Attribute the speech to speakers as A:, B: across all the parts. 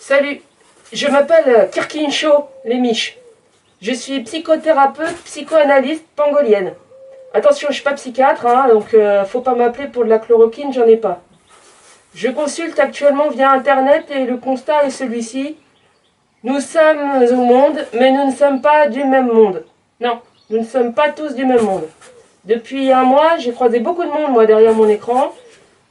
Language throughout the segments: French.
A: Salut, je m'appelle Kirkinshaw Lemiche. Je suis psychothérapeute, psychoanalyste pangolienne. Attention, je suis pas psychiatre, hein, donc faut pas m'appeler pour de la chloroquine, j'en ai pas. Je consulte actuellement via internet et le constat est celui-ci. Nous sommes au monde, mais nous ne sommes pas du même monde. Non, nous ne sommes pas tous du même monde. Depuis un mois, j'ai croisé beaucoup de monde, moi, derrière mon écran.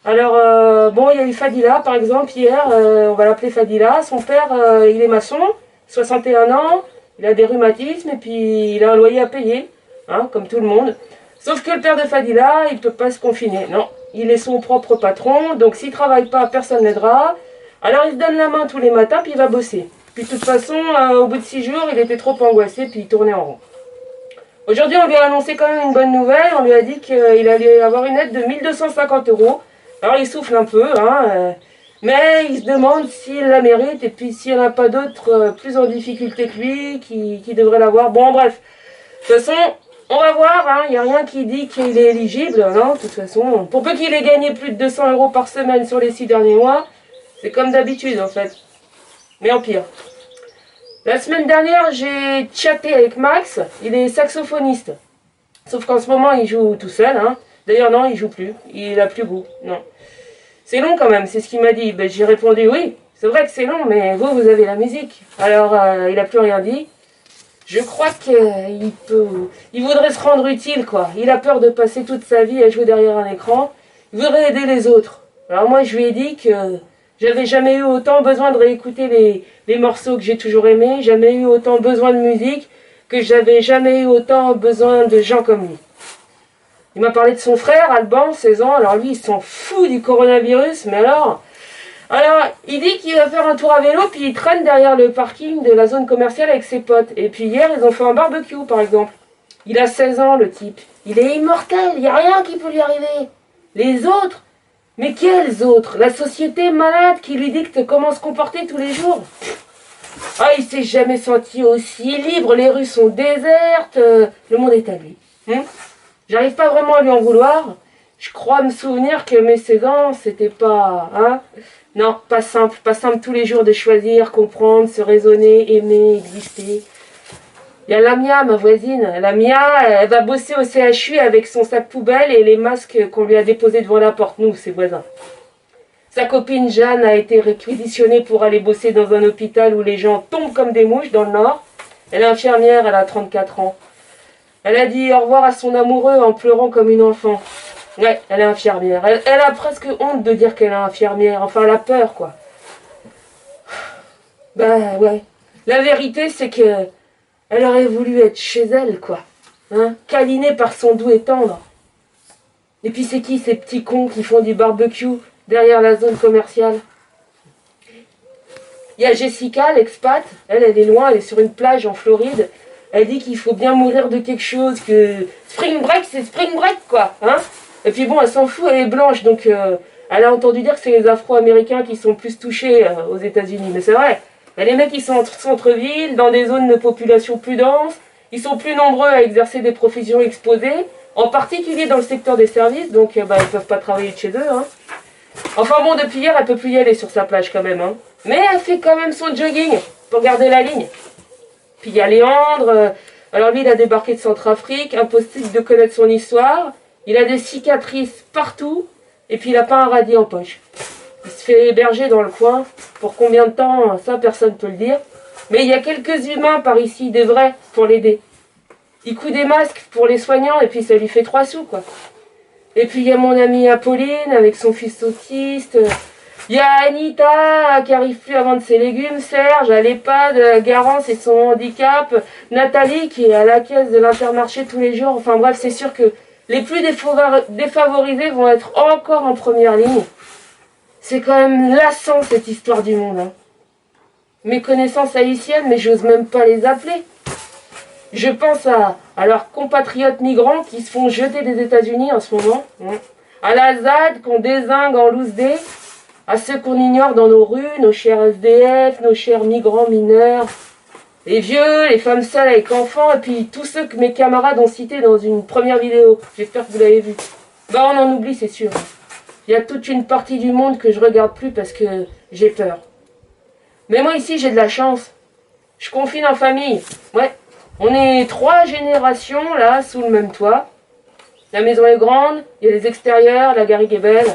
A: Alors, bon, il y a eu Fadila, par exemple, hier, on va l'appeler Fadila. Son père, il est maçon, 61 ans, il a des rhumatismes et puis il a un loyer à payer, hein, comme tout le monde. Sauf que le père de Fadila, il ne peut pas se confiner, non. Il est son propre patron, donc s'il ne travaille pas, personne ne l'aidera. Alors il se donne la main tous les matins, puis il va bosser. Puis de toute façon, au bout de 6 jours, il était trop angoissé, puis il tournait en rond. Aujourd'hui, on lui a annoncé quand même une bonne nouvelle. On lui a dit qu'il allait avoir une aide de 1250 €. Alors il souffle un peu, hein, mais il se demande s'il la mérite et puis s'il n'y en a pas d'autres plus en difficulté que lui qui devraient l'avoir. Bon, bref, de toute façon, on va voir, hein, il n'y a rien qui dit qu'il est éligible, non, de toute façon. Pour peu qu'il ait gagné plus de 200 € par semaine sur les 6 derniers mois, c'est comme d'habitude en fait, mais en pire. La semaine dernière, j'ai chatté avec Max, il est saxophoniste. Sauf qu'en ce moment, il joue tout seul, hein. D'ailleurs, non, il joue plus, il a plus goût, non. C'est long quand même, c'est ce qu'il m'a dit. Ben, j'ai répondu oui, c'est vrai que c'est long, mais vous avez la musique. Alors, il a plus rien dit. Je crois il voudrait se rendre utile, quoi. Il a peur de passer toute sa vie à jouer derrière un écran. Il voudrait aider les autres. Alors moi, je lui ai dit que j'avais jamais eu autant besoin de réécouter les morceaux que j'ai toujours aimés, jamais eu autant besoin de musique, que j'avais jamais eu autant besoin de gens comme lui. Il m'a parlé de son frère, Alban, 16 ans. Alors lui, il s'en fout du coronavirus, mais alors, il dit qu'il va faire un tour à vélo, puis il traîne derrière le parking de la zone commerciale avec ses potes. Et puis hier, ils ont fait un barbecue, par exemple. Il a 16 ans, le type. Il est immortel, il n'y a rien qui peut lui arriver. Les autres? Mais quels autres? La société malade qui lui dicte comment se comporter tous les jours. Ah, il s'est jamais senti aussi libre, les rues sont désertes, le monde est à lui. J'arrive pas vraiment à lui en vouloir. Je crois me souvenir que mes 16 ans, c'était pas... Hein, non, pas simple tous les jours de choisir, comprendre, se raisonner, aimer, exister. Il y a Lamia, ma voisine. Lamia, elle va bosser au CHU avec son sac poubelle et les masques qu'on lui a déposés devant la porte, nous, ses voisins. Sa copine Jeanne a été réquisitionnée pour aller bosser dans un hôpital où les gens tombent comme des mouches dans le Nord. Elle est infirmière, elle a 34 ans. Elle a dit au revoir à son amoureux en pleurant comme une enfant. Ouais, elle est infirmière. Elle a presque honte de dire qu'elle est infirmière. Enfin, elle a peur, quoi. Ben, ouais. La vérité, c'est que elle aurait voulu être chez elle, quoi. Hein, câlinée par son doux et tendre. Et puis c'est qui ces petits cons qui font du barbecue derrière la zone commerciale? Il y a Jessica, l'expat. Elle est loin, elle est sur une plage en Floride. Elle dit qu'il faut bien mourir de quelque chose, que Spring Break, c'est Spring Break, quoi, hein. Et puis bon, elle s'en fout, elle est blanche, donc elle a entendu dire que c'est les Afro-Américains qui sont plus touchés aux États-Unis. Mais c'est vrai, les mecs, ils sont en centre-ville, dans des zones de population plus denses, ils sont plus nombreux à exercer des professions exposées, en particulier dans le secteur des services, donc ils peuvent pas travailler de chez eux, hein. Enfin bon, depuis hier, elle peut plus y aller sur sa plage quand même, hein. Mais elle fait quand même son jogging pour garder la ligne. Puis il y a Léandre, alors lui il a débarqué de Centrafrique, impossible de connaître son histoire, il a des cicatrices partout, et puis il n'a pas un radis en poche. Il se fait héberger dans le coin, pour combien de temps, ça personne ne peut le dire, mais il y a quelques humains par ici, des vrais, pour l'aider. Il coud des masques pour les soignants, et puis ça lui fait 3 sous, quoi. Et puis il y a mon amie Apolline, avec son fils autiste... Il y a Anita qui arrive plus à vendre ses légumes, Serge à l'EHPAD, Garance et son handicap, Nathalie qui est à la caisse de l'Intermarché tous les jours. Enfin bref, c'est sûr que les plus défavorisés vont être encore en première ligne. C'est quand même lassant cette histoire du monde, hein. Mes connaissances haïtiennes, mais j'ose même pas les appeler. Je pense à leurs compatriotes migrants qui se font jeter des États-Unis en ce moment, à la ZAD qu'on dézingue en loose day, à ceux qu'on ignore dans nos rues, nos chers SDF, nos chers migrants mineurs, les vieux, les femmes seules avec enfants, et puis tous ceux que mes camarades ont cités dans une première vidéo. J'espère que vous l'avez vu. Bah on en oublie, c'est sûr. Il y a toute une partie du monde que je regarde plus parce que j'ai peur. Mais moi ici j'ai de la chance. Je confine en famille. Ouais. On est 3 générations là sous le même toit. La maison est grande, il y a les extérieurs, la garrigue est belle.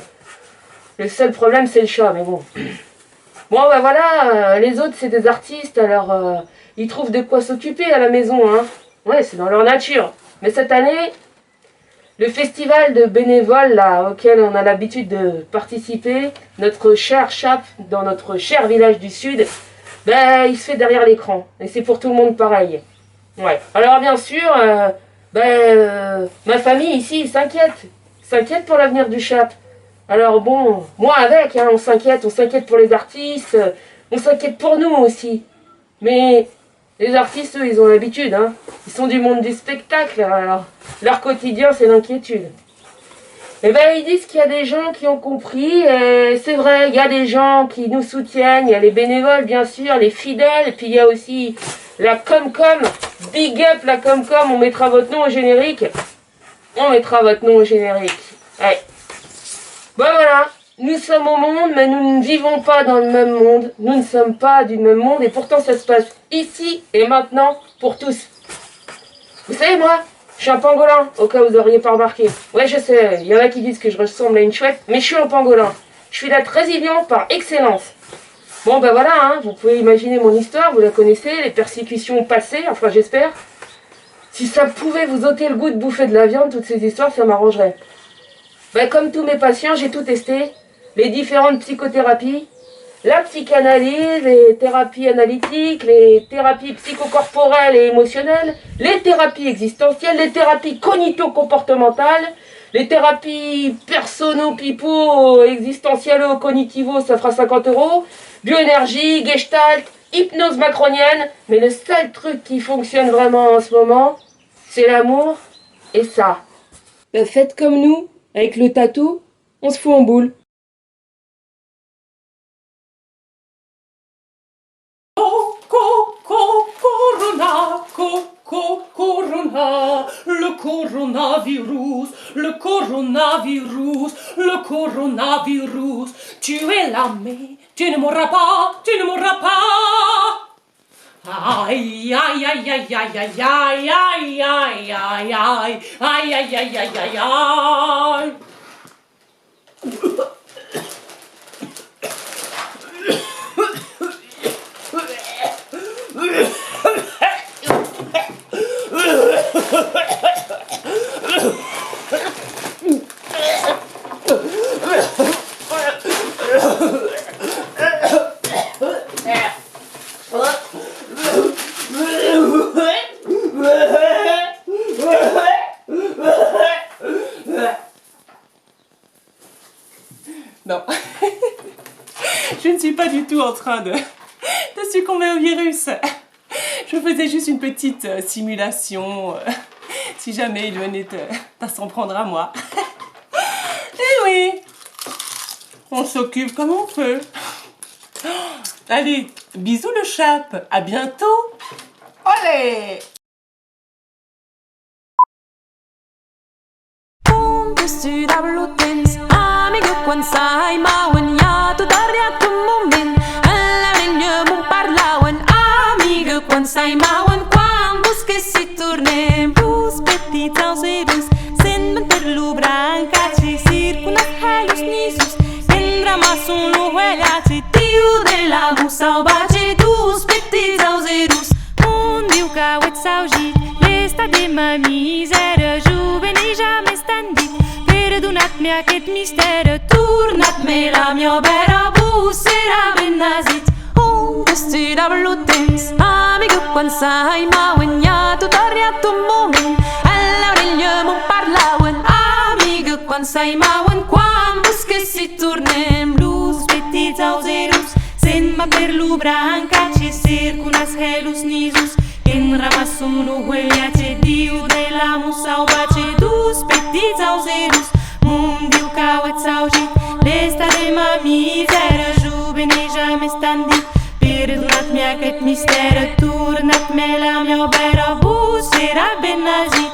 A: Le seul problème c'est le chat, mais bon. Bon ben voilà, les autres c'est des artistes, alors ils trouvent de quoi s'occuper à la maison, hein. Ouais, c'est dans leur nature. Mais cette année, le festival de bénévoles là, auquel on a l'habitude de participer, notre cher Chap, dans notre cher village du Sud, ben il se fait derrière l'écran. Et c'est pour tout le monde pareil. Ouais. Alors bien sûr, ma famille ici s'inquiète pour l'avenir du Chap. Alors bon, moi avec, hein, on s'inquiète pour les artistes, on s'inquiète pour nous aussi. Mais les artistes, eux, ils ont l'habitude, hein. Ils sont du monde du spectacle, alors leur quotidien, c'est l'inquiétude. Eh ben, ils disent qu'il y a des gens qui ont compris, et c'est vrai, il y a des gens qui nous soutiennent, il y a les bénévoles, bien sûr, les fidèles, et puis il y a aussi la Comcom, big up la Comcom, on mettra votre nom au générique. On mettra votre nom au générique. Ouais. Bon voilà, nous sommes au monde, mais nous ne vivons pas dans le même monde. Nous ne sommes pas du même monde, et pourtant ça se passe ici et maintenant pour tous. Vous savez, moi, je suis un pangolin, au cas où vous n'auriez pas remarqué. Ouais, je sais, il y en a qui disent que je ressemble à une chouette, mais je suis un pangolin. Je suis l'être résilient par excellence. Bon, ben voilà, hein, vous pouvez imaginer mon histoire, vous la connaissez, les persécutions passées, enfin j'espère. Si ça pouvait vous ôter le goût de bouffer de la viande, toutes ces histoires, ça m'arrangerait. Ben, comme tous mes patients, j'ai tout testé. Les différentes psychothérapies, la psychanalyse, les thérapies analytiques, les thérapies psychocorporelles et émotionnelles, les thérapies existentielles, les thérapies cognito-comportementales, les thérapies personno-pipo, existentiello-cognitivo, ça fera 50 €, bioénergie, gestalt, hypnose macronienne. Mais le seul truc qui fonctionne vraiment en ce moment, c'est l'amour et ça. Ben, faites comme nous, avec le tatou, on se fout en boule.
B: Corona, le coronavirus, le coronavirus, le coronavirus. Tu es là, mais tu ne mourras pas, tu ne mourras pas. Aïe, aïe, aïe, aïe, aïe, aïe, aïe, aïe, aïe, aïe, aïe, aïe, aïe, aïe, aïe, aïe, aïe. Non, je ne suis pas du tout en train de succomber au virus. Je faisais juste une petite simulation, si jamais il venait à s'en prendre à moi. Eh oui, on s'occupe comme on peut. Allez, bisous le Chap, à bientôt. Allez.
C: Quan sai mauen ja tu daria tu moment alla regno mon parlauen amiga quan sai mauen quan busque si tornem plus petits aos eros sen manter lo branca ci circulas halos nisos tendra mas un luela ci tiu de la musa bace dos petits aos eros un diu ca wet saugi l'esta de ma misera juvene jamais standi perdonat-me aquest misteri, tornat-me la meva vera bussera ben nasit. Un destirable temps, amiga, quan sai m'ha guanyat, tot arribat un moment, a l'orella m'ho parlaven, amiga, quan sai m'ha guanyat, quan busques si tornem los petits aos eros, sent-me per lo branca, ci circulas helos nisos, en ramas un uhueliace, diu de la musa o bace, dos petits aos eros, mundiu cauet saugit, l'esta de ma misera, juvene jamais standi, perdonat-me aquest misteri, tornat-me la meva vera bussera ben agit.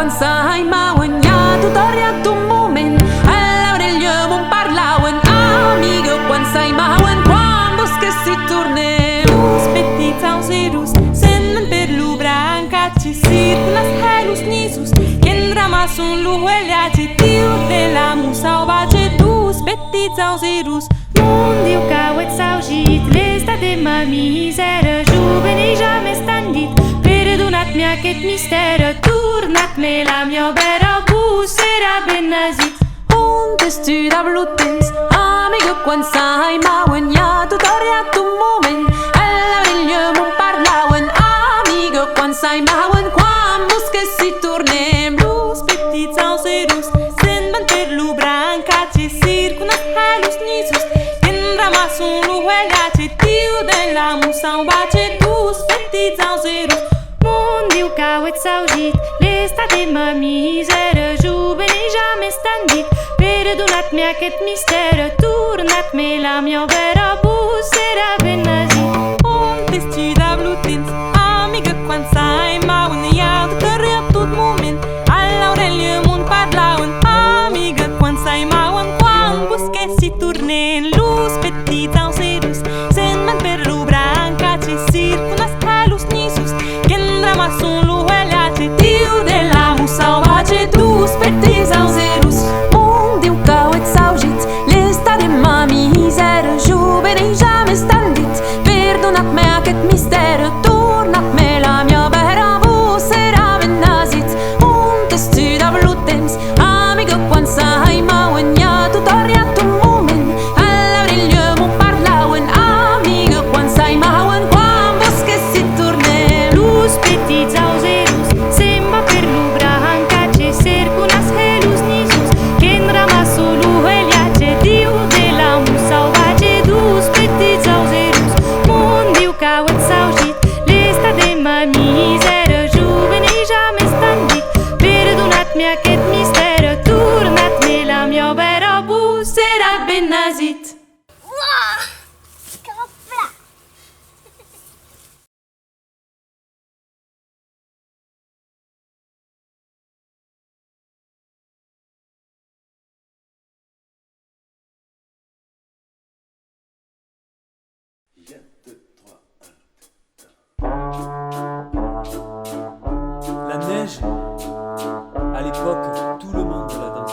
C: quan sai mauen ja tutorial tu moment all'Aurelio mon parlauen amigo quan sai mauen quan busques si tornem los petits auserus sennen per lu branca ci circulas helus nisus ken ramasun lu hueliaci tiu de la musauvace dus petits auserus Mondiu cauet saugit l'esta de ma misera Juveni jamais standit Perdonat-mi aquest mistère Tornat-me la mia vera bussera benazit On tu d'ablutens Amigo quan sai mauen ja tutoriat un moment all'Aurelio mon parlauen Amigo quan sai mauen quan busques si tornem Los petits auserus se'n van per lu branca ci circunas helus nisus Ramasun lu hueliace tiu de la musauvace dus petits auserus Mondiu cauet saugit l'esta de ma misera Juveni jamais standit Perdonat-mi aquest mistère Tornat-me la mia vera bussera benazit On tu d'ablutens Amiga quan sai mauen ja tutorial tot moment all'Aurelio mon parlauen Amiga quan sai mauen quan busques si tornen Los petits auserus se'n van per lu branca ci circulas helus nisus ken ramasun lu hueliace tiu de la musauvace dus petits auserus Mondiu cauet saugit l'esta de ma misera Juveni jamais standit Perdonat-me aquest mistère Tornat-me la mia vera bussera benazit On tu d'ablutens Amigo quan sai mauen ja tutoriat un moment all'Aurelio mon parlauen Amigo quan sai mauen quan busques si tornem
D: Los petits auserus se'n va per lu branca ci circulas helus nisus ken ramasu lu hueliace tiu de la musauvace dus petits auserus Mondiu cauet saugit l'esta de ma misera Juveni jamais standit Perdonat-mi aquest mistère Tornat-me la mia vera bussera benazit
E: La neige, à l'époque, tout le monde l'a dansé.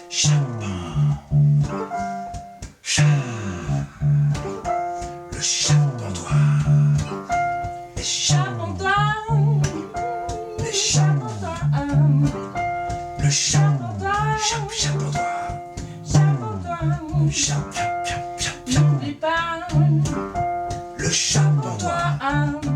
F: Le Charpentois. Les Charpentois. Les Charpentois. Le Charpentois. Charpentois. Charpentois.
B: N'oublie pas
F: Le Charpentois.